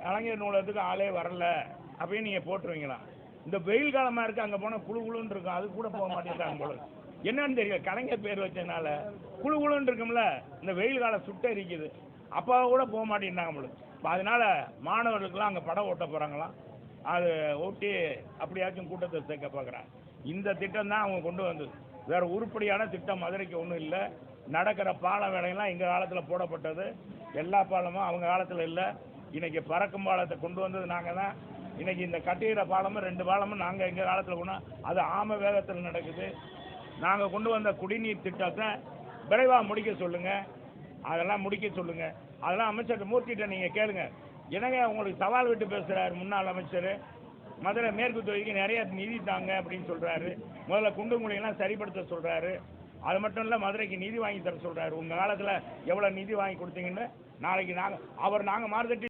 கலைஞர் நூலகத்துக்கு ஆளே வரல அப்படின்னு நீங்கள் போட்டுருவீங்களா? இந்த வெயில் காலமாக இருக்குது, அங்கே போனால் குழு குழுன்னு இருக்கும், அது கூட போக மாட்டேங்கிறாங்க போல. என்னன்னு தெரியல, கலைஞர் பேர் வச்சதுனால குழு குழுன்னு இருக்கும்ல, இந்த வெயில் காலம் சுட்டரிக்குது, அப்போ கூட போக மாட்டேங்கிறாங்க போல. அதனால மாணவர்களுக்கெல்லாம் அங்கே படம் ஓட்ட போகிறாங்களாம், அது ஓட்டி அப்படியாச்சும் கூட்டத்தை சேர்க்க பார்க்குறாங்க. இந்த திட்டம் தான் அவங்க கொண்டு வந்தது. வேறு உருப்படியான திட்டம் மதுரைக்கு ஒன்றும் இல்லை. நடக்கிற பால வேலையெல்லாம் எங்கள் காலத்தில் போடப்பட்டது, எல்லா பாலமும் அவங்க காலத்தில் இல்லை. இன்றைக்கி பறக்கும் பாலத்தை கொண்டு வந்தது நாங்கள் தான். இன்றைக்கி இந்த கட்டுகிற பாலமும் 2 பாலமும் நாங்கள் எங்கள் காலத்தில் கொண்டு, அது ஆம வேகத்தில் நடக்குது. நாங்கள் கொண்டு வந்த குடிநீர் திட்டத்தை விரைவாக முடிக்க சொல்லுங்கள், அதெல்லாம் முடிக்க சொல்லுங்கள். அதெல்லாம் அமைச்சர் மூர்த்திகிட்ட நீங்கள் கேளுங்க. என்னங்க உங்களுக்கு சவால் விட்டு பேசுகிறார் முன்னாள் அமைச்சர், மதுரை மேற்கு தொகுதிக்கு நிறைய நிதி தாங்க அப்படின்னு சொல்கிறாரு. முதல்ல குண்டுங்குழியெல்லாம் சரிப்படுத்த சொல்கிறாரு. அது மட்டும் இல்லை, மதுரைக்கு நிதி வாங்கி தர சொல்கிறாரு. உங்கள் காலத்தில் எவ்வளோ நிதி வாங்கி கொடுத்தீங்கன்னு நாளைக்கு நாங்கள் மார்க்கெட்டிங்